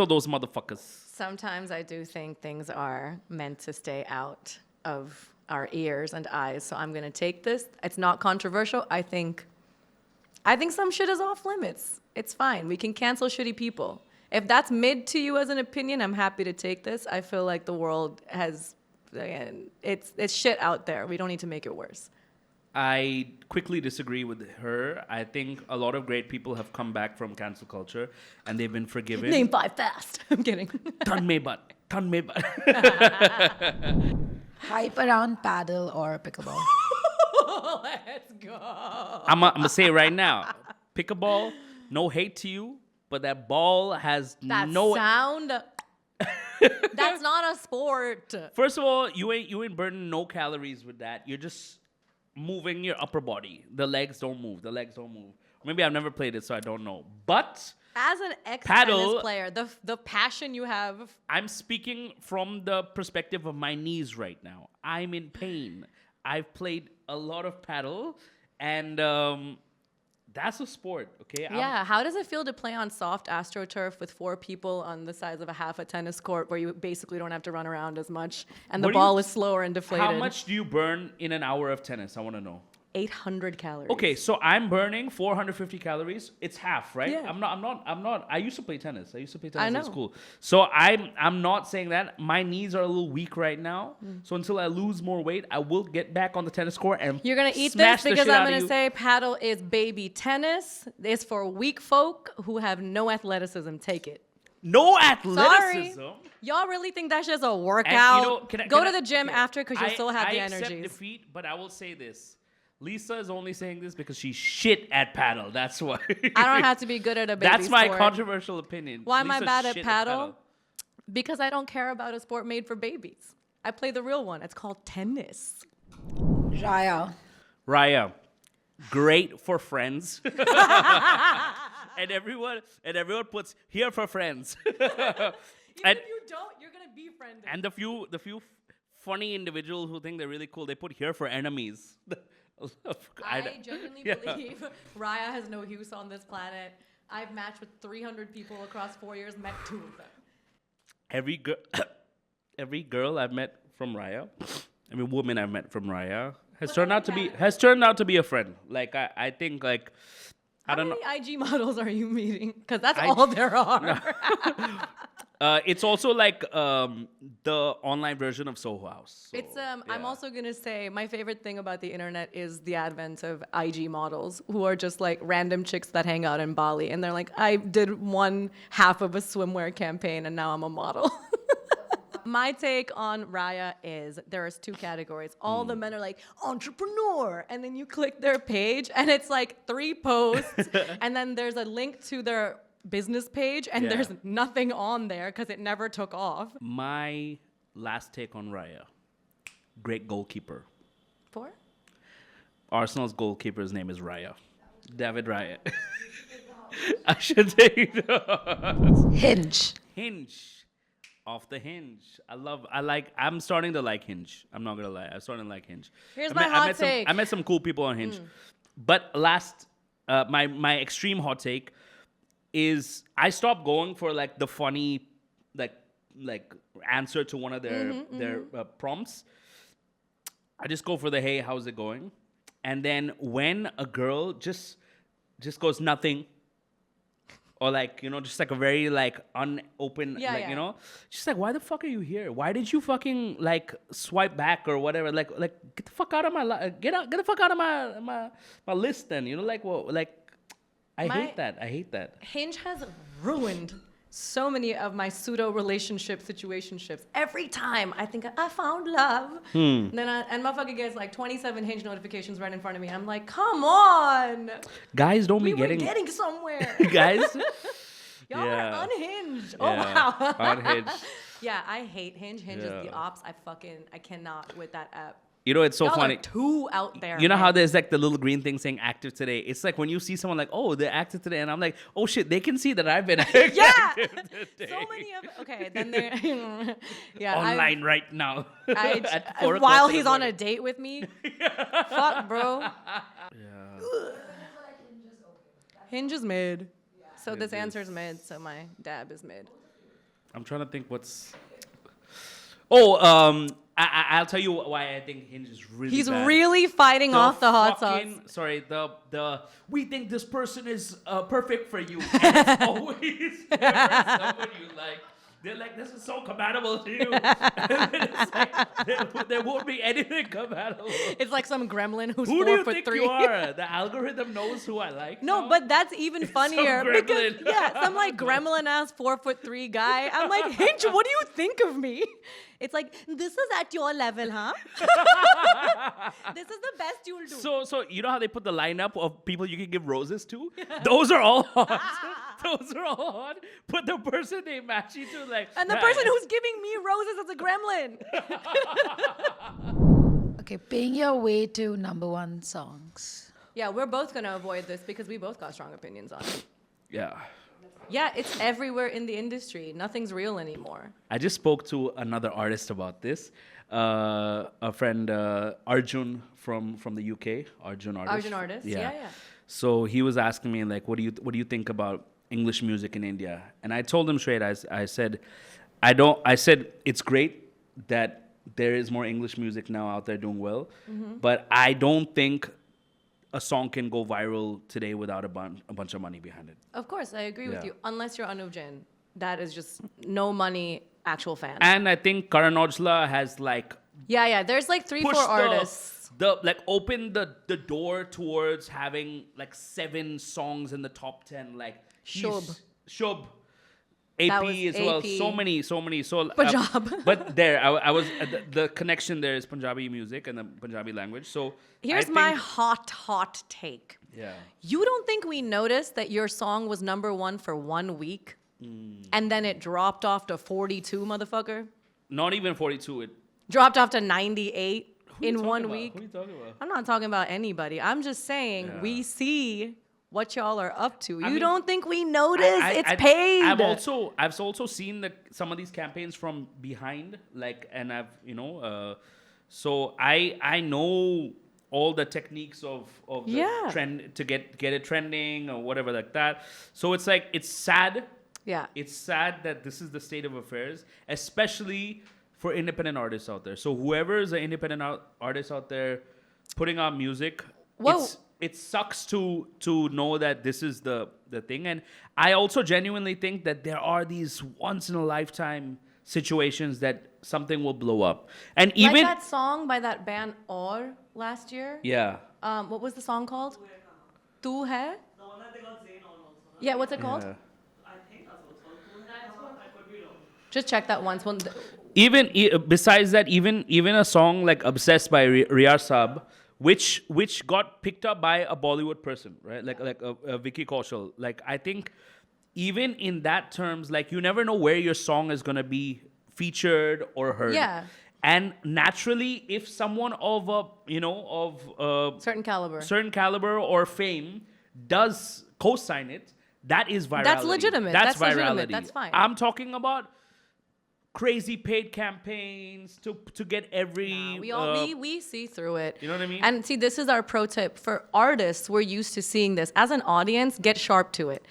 Speaker 1: those motherfuckers.
Speaker 2: Sometimes I do think things are meant to stay out of our ears and eyes. So I'm going to take this. It's not controversial. I think some shit is off limits. It's fine. We can cancel shitty people. If that's mid to you as an opinion, I'm happy to take this. I feel like the world has, again, it's shit out there. We don't need to make it worse.
Speaker 1: I quickly disagree with her. I think a lot of great people have come back from cancel culture and they've been forgiven.
Speaker 2: Name 5 fast. I'm kidding.
Speaker 1: Tan me butt.
Speaker 3: Hype around paddle or pickleball.
Speaker 2: Let's go.
Speaker 1: I'm going to say it right now. Pickleball, no hate to you, but that ball has no...
Speaker 2: sound... That's not a sport.
Speaker 1: First of all, you ain't burning no calories with that. You're just... moving your upper body. The legs don't move. Maybe I've never played it, so I don't know. But
Speaker 2: as an ex-tennis player, the passion you have.
Speaker 1: I'm speaking from the perspective of my knees right now. I'm in pain. I've played a lot of paddle, and that's a sport, okay?
Speaker 2: Yeah, how does it feel to play on soft AstroTurf with 4 people on the size of a half a tennis court where you basically don't have to run around as much and the ball is slower and deflated?
Speaker 1: How much do you burn in an hour of tennis? I want to know.
Speaker 2: 800 calories.
Speaker 1: Okay, so I'm burning 450 calories. It's half, right?
Speaker 2: Yeah.
Speaker 1: I'm not. I used to play tennis. In school. So I'm not saying that. My knees are a little weak right now. So until I lose more weight, I will get back on the tennis court and
Speaker 2: you're gonna eat this because I'm gonna say paddle is baby tennis. It's for weak folk who have no athleticism. Take it.
Speaker 1: No athleticism.
Speaker 2: Sorry. Y'all really think that's just a workout? Go to the gym after because you'll still have the energies.
Speaker 1: I accept defeat, but I will say this. Lisa is only saying this because she's shit at paddle. That's why.
Speaker 2: I don't have to be good at a baby
Speaker 1: That's my
Speaker 2: sport.
Speaker 1: controversial opinion.
Speaker 2: Why am I bad at paddle? Because I don't care about a sport made for babies. I play the real one. It's called tennis.
Speaker 3: Raya.
Speaker 1: Great for friends. and everyone puts here for friends.
Speaker 2: Even if you don't, you're gonna be friendly.
Speaker 1: And the few funny individuals who think they're really cool, they put here for enemies.
Speaker 2: I genuinely believe Raya has no use on this planet. I've matched with 300 people across 4 years, met 2 of them.
Speaker 1: Every girl I've met from Raya, woman I've met from Raya has turned out to be a friend. Like I think like I don't know.
Speaker 2: How many IG models are you meeting? Because that's all there are.
Speaker 1: It's also like the online version of Soho House. So,
Speaker 2: It's I'm also gonna say my favorite thing about the internet is the advent of IG models who are just like random chicks that hang out in Bali, and they're like, I did one half of a swimwear campaign and now I'm a model. My take on Raya is there's two categories. All the men are like entrepreneur, and then you click their page and it's like 3 posts, and then there's a link to their business page, and there's nothing on there because it never took off.
Speaker 1: My last take on Raya, great goalkeeper.
Speaker 2: For?
Speaker 1: Arsenal's goalkeeper's name is Raya. David Raya. I should say
Speaker 3: Hinge.
Speaker 1: Hinge. Off the Hinge. I'm starting to like Hinge. I'm not gonna lie. I'm starting to like Hinge.
Speaker 2: Here's my hot take.
Speaker 1: I met some cool people on Hinge. But my extreme hot take is I stopped going for like the funny like answer to one of their prompts. I just go for the hey, how's it going? And then when a girl just goes nothing, or like, just like a very like unopen, you know, she's like, why the fuck are you here? Why did you fucking like swipe back or whatever? Like get the fuck out of my get the fuck out of my list then. Like, well, like I hate that.
Speaker 2: Hinge has ruined so many of my pseudo relationship situationships. Every time I think I found love, then and motherfucker gets like 27 Hinge notifications right in front of me. I'm like, come on,
Speaker 1: guys, don't
Speaker 2: we
Speaker 1: be
Speaker 2: were
Speaker 1: getting
Speaker 2: getting somewhere.
Speaker 1: guys.
Speaker 2: Y'all are unhinged. Oh
Speaker 1: Yeah,
Speaker 2: wow.
Speaker 1: unhinged.
Speaker 2: Yeah, I hate Hinge. Hinge is the ops. I cannot with that app.
Speaker 1: It's so
Speaker 2: Y'all
Speaker 1: funny.
Speaker 2: are too out there.
Speaker 1: You know how
Speaker 2: man.
Speaker 1: there's like the little green thing saying active today? It's like when you see someone like, oh, they're active today. And I'm like, oh shit, they can see that I've been active
Speaker 2: Yeah.
Speaker 1: today.
Speaker 2: So many of okay, then they're yeah.
Speaker 1: Online right now. At 4 o'clock
Speaker 2: While
Speaker 1: in the
Speaker 2: he's on a
Speaker 1: morning.
Speaker 2: date with me. Fuck, bro. Hinge is mid. So this answer's mid, so my dab is mid.
Speaker 1: I'm trying to think what's... Oh, I'll tell you why I think Hinge is really
Speaker 2: He's
Speaker 1: bad.
Speaker 2: really fighting off the hot
Speaker 1: fucking-
Speaker 2: sauce.
Speaker 1: Sorry, the we think this person is perfect for you. And it's always someone you like. They're like, this is so compatible to you. And then it's like, there won't be anything compatible.
Speaker 2: It's like some gremlin who's
Speaker 1: Who do you
Speaker 2: 4'3".
Speaker 1: think you are? The algorithm knows who I like.
Speaker 2: No,
Speaker 1: now?
Speaker 2: but that's even funnier because
Speaker 1: gremlin.
Speaker 2: some like gremlin ass 4'3" guy. I'm like, Hinge, what do you think of me? It's like, this is at your level, huh? This is the best you'll do.
Speaker 1: So you know how they put the lineup of people you can give roses to? Those are all hot. Those are all hot. But the person they match you to, like,
Speaker 2: And the person who's giving me roses is a gremlin.
Speaker 3: Okay, paying your way to #1 songs.
Speaker 2: Yeah, we're both going to avoid this because we both got strong opinions on it.
Speaker 1: Yeah.
Speaker 2: Yeah, it's everywhere in the industry. Nothing's real anymore.
Speaker 1: I just spoke to another artist about this. A friend, Arjun from the UK. Arjun artist.
Speaker 2: Yeah.
Speaker 1: So he was asking me like, what do you think about English music in India? And I told him straight. I said it's great that there is more English music now out there doing well, but I don't think a song can go viral today without a bunch of money behind it.
Speaker 2: Of course, I agree with
Speaker 1: Yeah.
Speaker 2: you. Unless you're Anup Jain. That is just no money, actual fan.
Speaker 1: And I think Karan Aujla has like
Speaker 2: Yeah. There's like 3-4
Speaker 1: push
Speaker 2: artists.
Speaker 1: open the door towards having like 7 songs in the top 10. Like Shub, AP
Speaker 2: was
Speaker 1: as well.
Speaker 2: AP.
Speaker 1: So many. So
Speaker 2: Punjab.
Speaker 1: but there, I was the connection there is Punjabi music and the Punjabi language. So
Speaker 2: Here's
Speaker 1: I
Speaker 2: my
Speaker 1: think-
Speaker 2: hot take.
Speaker 1: yeah.
Speaker 2: You don't think we noticed that your song was #1 for 1 week? And then it dropped off to 42, motherfucker?
Speaker 1: Not even 42. It
Speaker 2: Dropped off to 98
Speaker 1: who you
Speaker 2: in
Speaker 1: talking
Speaker 2: 1
Speaker 1: about?
Speaker 2: week?
Speaker 1: Who you talking about?
Speaker 2: I'm not talking about anybody. I'm just saying
Speaker 1: Yeah.
Speaker 2: we see what y'all are up to. You
Speaker 1: mean,
Speaker 2: don't think we notice? It's
Speaker 1: I-
Speaker 2: paid.
Speaker 1: I've also seen some of these campaigns from behind, like, and I've so I know all the techniques of the
Speaker 2: Yeah.
Speaker 1: trend to get it trending or whatever like that. So it's like it's sad.
Speaker 2: Yeah.
Speaker 1: It's sad that this is the state of affairs, especially for independent artists out there. So whoever is an independent artist out there putting out music,
Speaker 2: Whoa.
Speaker 1: it's it sucks to know that this is the thing. And I also genuinely think that there are these once in a lifetime situations that something will blow up. And even
Speaker 2: like that song by that band Or last year.
Speaker 1: yeah.
Speaker 2: What was the song called? Tu hai?
Speaker 4: The one that they got Zayn on also.
Speaker 2: Yeah, what's it called?
Speaker 1: Yeah.
Speaker 4: I think that's what it's called. I could be wrong.
Speaker 2: Just check that once.
Speaker 1: Even besides that, even a song like "Obsessed" by Riyar Saab, which got picked up by a Bollywood person, right? Like a Vicky Kaushal. Like I think even in that terms, like you never know where your song is gonna be featured or heard.
Speaker 2: Yeah.
Speaker 1: And naturally, if someone of a
Speaker 2: Certain
Speaker 1: caliber or fame does co-sign it, that is virality.
Speaker 2: That's legitimate.
Speaker 1: That's
Speaker 2: That's
Speaker 1: virality.
Speaker 2: legitimate. That's fine.
Speaker 1: I'm talking about crazy paid campaigns to get every.
Speaker 2: We see through it.
Speaker 1: You know what I mean?
Speaker 2: And see, this is our pro tip for artists. We're used to seeing this. As an audience, get sharp to it.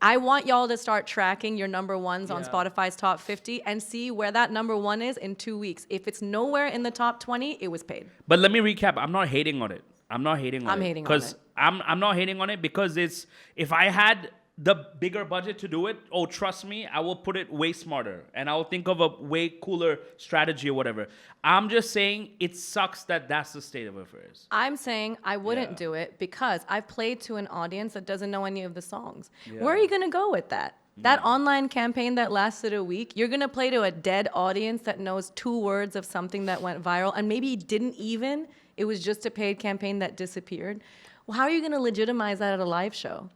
Speaker 2: I want y'all to start tracking your number ones on Spotify's top 50 and see where that number one is in 2 weeks. If it's nowhere in the top 20, it was paid.
Speaker 1: But let me recap. I'm not hating on it. I'm hating on it. Because I'm not hating on it because it's if I had the bigger budget to do it, oh, trust me, I will put it way smarter and I'll think of a way cooler strategy or whatever. I'm just saying it sucks that that's the state of affairs.
Speaker 2: I'm saying I wouldn't do it because I've played to an audience that doesn't know any of the songs. Where are you going to go with that? That online campaign that lasted a week, you're going to play to a dead audience that knows 2 words of something that went viral and maybe didn't even. It was just a paid campaign that disappeared. Well, how are you going to legitimize that at a live show?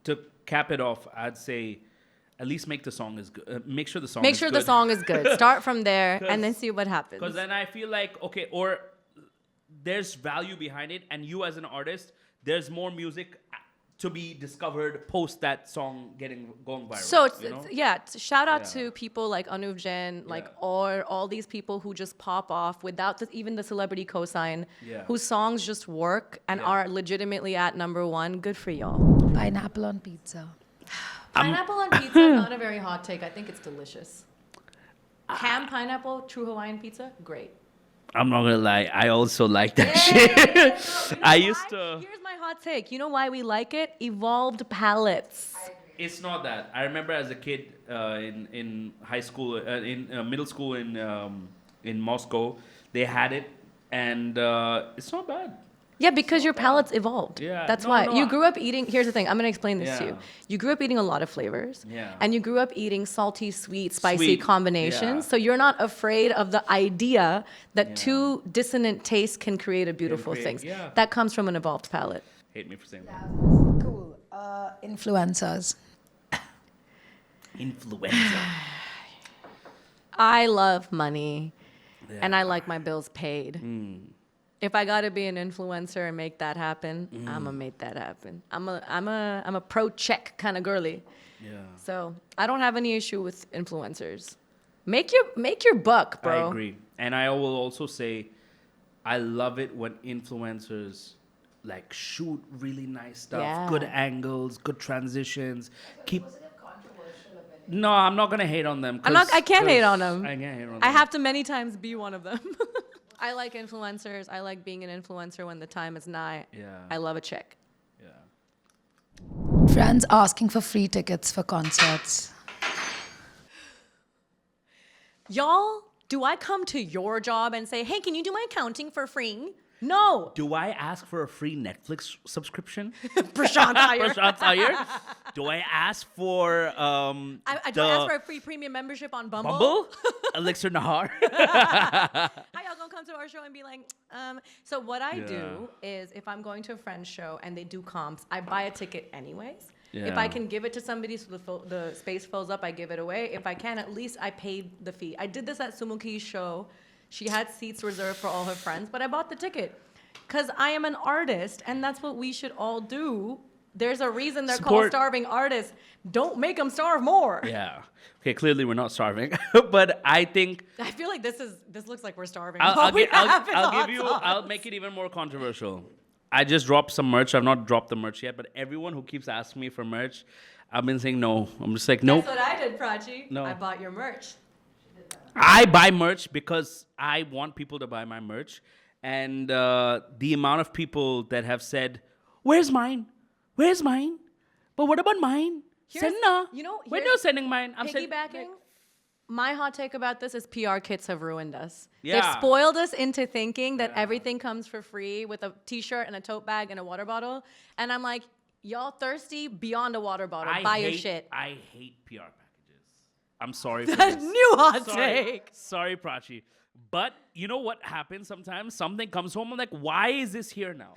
Speaker 1: To cap it off, I'd say at least make the song is good. Make sure the song
Speaker 2: Make
Speaker 1: is
Speaker 2: sure
Speaker 1: good.
Speaker 2: the song is good. Start from there and then see what happens.
Speaker 1: Because then I feel like, okay, or there's value behind it, and you as an artist, there's more music to be discovered post that song going viral.
Speaker 2: So
Speaker 1: you know?
Speaker 2: shout out to people like Anuv Jain, or all these people who just pop off without even the celebrity cosign, whose songs just work and are legitimately at number one. Good for y'all.
Speaker 3: Pineapple on pizza.
Speaker 2: Pineapple on pizza, not a very hot take. I think it's delicious. Ham pineapple, true Hawaiian pizza, great.
Speaker 1: I'm not gonna lie, I also like that shit. I used to.
Speaker 2: Here's my hot take. You know why we like it? Evolved palates.
Speaker 1: It's not that. I remember as a kid in high school, in middle school in Moscow, they had it, and it's not bad.
Speaker 2: Yeah, because your palate's evolved.
Speaker 1: Yeah.
Speaker 2: That's
Speaker 1: No,
Speaker 2: why.
Speaker 1: no,
Speaker 2: You grew up eating, here's the thing, I'm going to explain this to
Speaker 1: Yeah.
Speaker 2: you. You grew up eating a lot of flavors.
Speaker 1: Yeah.
Speaker 2: And you grew up eating salty, sweet, spicy
Speaker 1: Sweet,
Speaker 2: combinations.
Speaker 1: yeah.
Speaker 2: So you're not afraid of the idea that 2 dissonant tastes can create a beautiful thing.
Speaker 1: yeah.
Speaker 2: That comes from an evolved palate.
Speaker 1: Hate me for saying that.
Speaker 3: Cool. Influencers.
Speaker 1: Influenza.
Speaker 2: I love money and I like my bills paid. If I got to be an influencer and make that happen, I'm gonna make that happen. I'm a pro check kind of girly.
Speaker 1: Yeah.
Speaker 2: So I don't have any issue with influencers. Make your buck, bro.
Speaker 1: I agree. And I will also say, I love it when influencers like shoot really nice stuff,
Speaker 2: Yeah.
Speaker 1: good angles, good transitions. No, I'm not gonna hate on them.
Speaker 2: I can't hate on them.
Speaker 1: I can't hate on them.
Speaker 2: I have to many times be one of them. I like influencers. I like being an influencer when the time is nigh.
Speaker 1: Yeah.
Speaker 2: I love a check.
Speaker 1: Yeah.
Speaker 3: Friends asking for free tickets for concerts.
Speaker 2: Y'all, do I come to your job and say, hey, can you do my accounting for free? No.
Speaker 1: Do I ask for a free Netflix subscription?
Speaker 2: Prashant Iyer.
Speaker 1: Prashant Iyer? Do I ask for
Speaker 2: I do I ask for a free premium membership on Bumble?
Speaker 1: Bumble? Elixir Nahar?
Speaker 2: How y'all gonna come to our show and be like, So what I do is if I'm going to a friend's show and they do comps, I buy a ticket anyways. If I can give it to somebody so the space fills up, I give it away. If I can, at least I paid the fee. I did this at Sumuki's show. She had seats reserved for all her friends, but I bought the ticket because I am an artist, and that's what we should all do. There's a reason they're called starving artists. Don't make them starve more.
Speaker 1: Yeah. Okay, clearly we're not starving, but I think
Speaker 2: I feel like this looks like we're starving.
Speaker 1: I'll
Speaker 2: I'll
Speaker 1: I'll make it even more controversial. I just dropped some merch. I've not dropped the merch yet, but everyone who keeps asking me for merch, I've been saying no. I'm just like, nope.
Speaker 2: That's what I did, Prachi.
Speaker 1: No.
Speaker 2: I bought your merch.
Speaker 1: I buy merch because I want people to buy my merch. And the amount of people that have said, Where's mine? Where's mine? But what about mine?
Speaker 2: Here's-
Speaker 1: Send na.
Speaker 2: you know,
Speaker 1: when
Speaker 2: here's-
Speaker 1: you're sending mine, I'm
Speaker 2: Piggybacking. My hot take about this is PR kits have ruined us.
Speaker 1: Yeah.
Speaker 2: They've spoiled us into thinking that everything comes for free with a t-shirt and a tote bag and a water bottle. And I'm like, y'all thirsty beyond a water bottle. Buy your shit.
Speaker 1: I hate PR packages. I'm sorry for
Speaker 2: That
Speaker 1: this.
Speaker 2: new hot
Speaker 1: Sorry.
Speaker 2: take.
Speaker 1: Sorry, Prachi. But you know what happens sometimes? Something comes home. I'm like, why is this here now?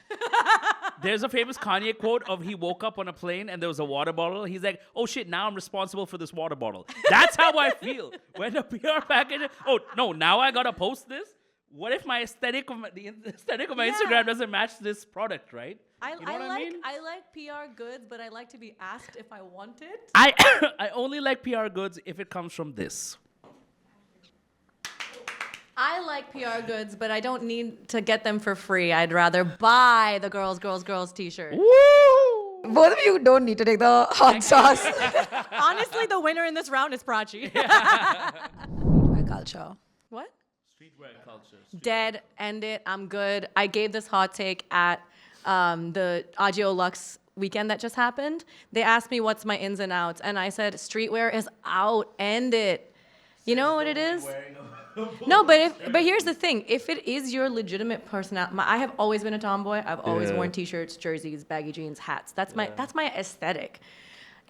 Speaker 1: There's a famous Kanye quote of he woke up on a plane and there was a water bottle. He's like, oh shit, now I'm responsible for this water bottle. That's how I feel when a PR package. Oh no, now I gotta post this. What if my aesthetic of the aesthetic of my Instagram doesn't match this product, right?
Speaker 2: I
Speaker 1: You know what I mean?
Speaker 2: like PR goods, but I like to be asked if I want it.
Speaker 1: I only like PR goods if it comes from this.
Speaker 2: I like PR goods, but I don't need to get them for free. I'd rather buy the girls t-shirt.
Speaker 1: Woo!
Speaker 3: Both of you don't need to take the hot sauce.
Speaker 2: Honestly, the winner in this round is Prachi.
Speaker 3: Streetwear culture.
Speaker 2: What?
Speaker 1: Streetwear culture.
Speaker 2: Dead. End it. I'm good. I gave this hot take at the Agio Lux weekend that just happened. They asked me what's my ins and outs, and I said streetwear is out. End it. You know what it is? No, but here's the thing. If it is your legitimate personality, I have always been a tomboy. I've always worn t-shirts, jerseys, baggy jeans, hats. That's my aesthetic.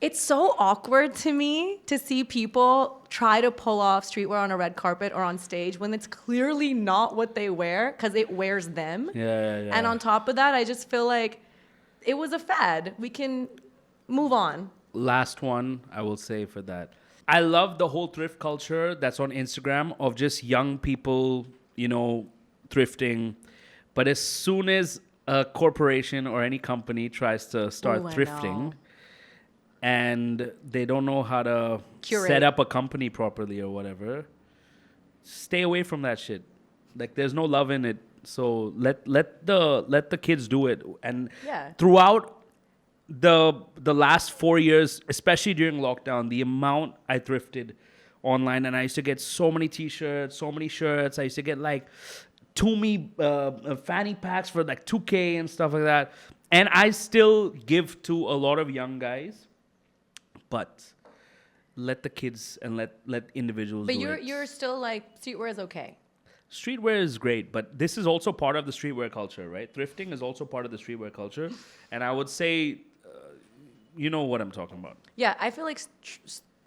Speaker 2: It's so awkward to me to see people try to pull off streetwear on a red carpet or on stage when it's clearly not what they wear because it wears them.
Speaker 1: Yeah.
Speaker 2: And on top of that, I just feel like it was a fad. We can move on.
Speaker 1: Last one I will say for that. I love the whole thrift culture that's on Instagram of just young people, thrifting. But as soon as a corporation or any company tries to start
Speaker 2: Ooh, I
Speaker 1: thrifting
Speaker 2: know.
Speaker 1: and they don't know how to
Speaker 2: Curate.
Speaker 1: set up a company properly or whatever, stay away from that shit. Like there's no love in it. So let the kids do it. And throughout the last 4 years, especially during lockdown, the amount I thrifted online, and I used to get so many t-shirts, so many shirts. I used to get like Tumi fanny packs for like 2K and stuff like that. And I still give to a lot of young guys, but let the kids and let individuals
Speaker 2: But
Speaker 1: do it.
Speaker 2: you're still like, streetwear is okay.
Speaker 1: Streetwear is great, but this is also part of the streetwear culture, right? Thrifting is also part of the streetwear culture. And I would say, you know what I'm talking about.
Speaker 2: Yeah, I feel like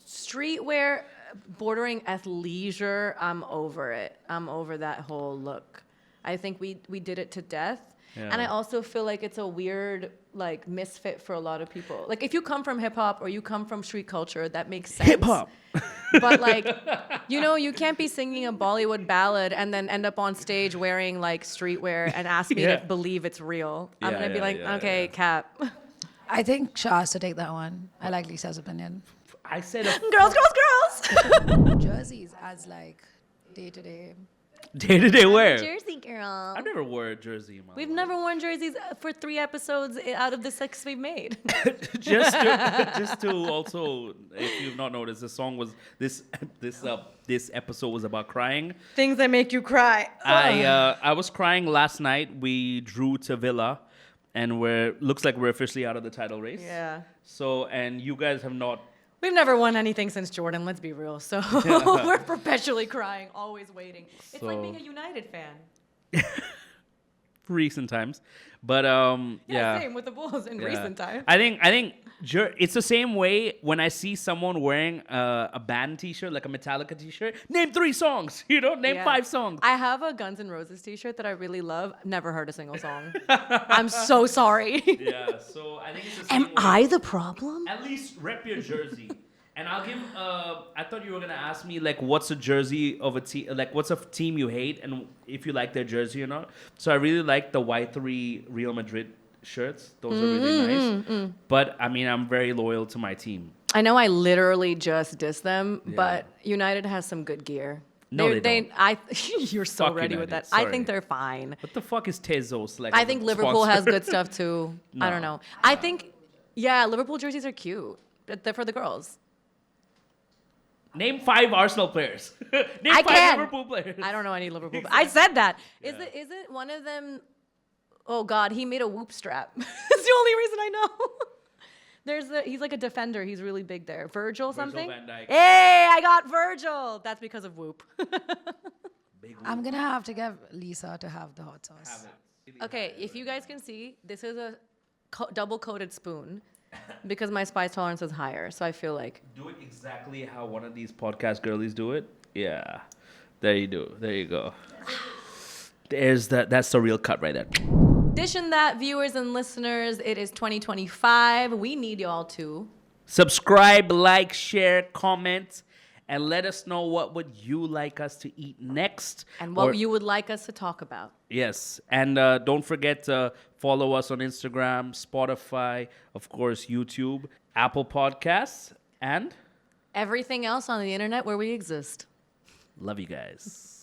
Speaker 2: streetwear bordering athleisure, I'm over it. I'm over that whole look. I think we did it to death.
Speaker 1: Yeah.
Speaker 2: And I also feel like it's a weird like misfit for a lot of people. Like if you come from hip hop or you come from street culture, that makes sense.
Speaker 1: Hip hop.
Speaker 2: But like, you can't be singing a Bollywood ballad and then end up on stage wearing like streetwear and ask me to believe it's real. I'm
Speaker 1: Yeah,
Speaker 2: gonna be like,
Speaker 1: yeah,
Speaker 2: okay, Cap.
Speaker 3: I think Shah has to take that one. I like Lisa's opinion.
Speaker 1: I said
Speaker 2: Girls.
Speaker 3: Jerseys as like day-to-day.
Speaker 1: day-to-day wear.
Speaker 2: Jersey girl.
Speaker 1: I've never wore a jersey in my
Speaker 2: We've
Speaker 1: life.
Speaker 2: never worn jerseys for 3 episodes out of the 6 we've made.
Speaker 1: just to also, if you've not noticed, the song was this episode was about crying.
Speaker 2: Things that make you cry.
Speaker 1: I was crying last night. We drew to Villa, and looks like we're officially out of the title race.
Speaker 2: Yeah.
Speaker 1: So, and you guys have not.
Speaker 2: We've never won anything since Jordan, let's be real. So we're perpetually crying, always waiting. It's like being a United fan.
Speaker 1: Recent times, but
Speaker 2: Yeah, same with the Bulls in recent times.
Speaker 1: I think it's the same way when I see someone wearing a band T-shirt, like a Metallica T-shirt. Name 3 songs, name 5 songs.
Speaker 2: I have a Guns N' Roses t-shirt that I really love. Never heard a single song. I'm so sorry.
Speaker 1: Yeah, so I think it's the same
Speaker 2: Am
Speaker 1: way.
Speaker 2: I the problem?
Speaker 1: At least rep your jersey. And I'll give. I thought you were gonna ask me like, what's a jersey of a team? Like, what's a team you hate, and if you like their jersey or not. So I really like the Y3 Real Madrid shirts. Those are really nice. But I mean, I'm very loyal to my team.
Speaker 2: I know I literally just dissed them, but United has some good gear.
Speaker 1: No, they don't.
Speaker 2: You're so
Speaker 1: Fuck
Speaker 2: ready with
Speaker 1: United,
Speaker 2: that. I
Speaker 1: sorry.
Speaker 2: think they're fine.
Speaker 1: What the fuck is Tezos? Like,
Speaker 2: I think Liverpool has good stuff too. I
Speaker 1: No.
Speaker 2: don't know. I think, Liverpool jerseys are cute. They're for the girls.
Speaker 1: Name 5 Arsenal players. Name
Speaker 2: I
Speaker 1: 5
Speaker 2: can.
Speaker 1: Liverpool players.
Speaker 2: I don't know any Liverpool. I said that. Is it one of them Oh God, he made a Whoop strap. That's the only reason I know. He's like a defender. He's really big there. Virgil something.
Speaker 1: van Dijk.
Speaker 2: Hey, I got Virgil. That's because of Whoop.
Speaker 3: I'm gonna have to get Lisa to have the hot sauce.
Speaker 1: Have it.
Speaker 2: Okay, if you guys can see, this is a double coated spoon because my spice tolerance is higher. So I feel like
Speaker 1: Do it exactly how one of these podcast girlies do it. Yeah. There you do. There you go. That's the real cut right there.
Speaker 2: addition that, viewers and listeners, it is 2025. We need y'all to
Speaker 1: Subscribe, like, share, comment, and let us know what would you like us to eat next.
Speaker 2: and what you would like us to talk about.
Speaker 1: Yes, and don't forget to follow us on Instagram, Spotify, of course, YouTube, Apple Podcasts, and
Speaker 2: Everything else on the internet where we exist.
Speaker 1: love you guys.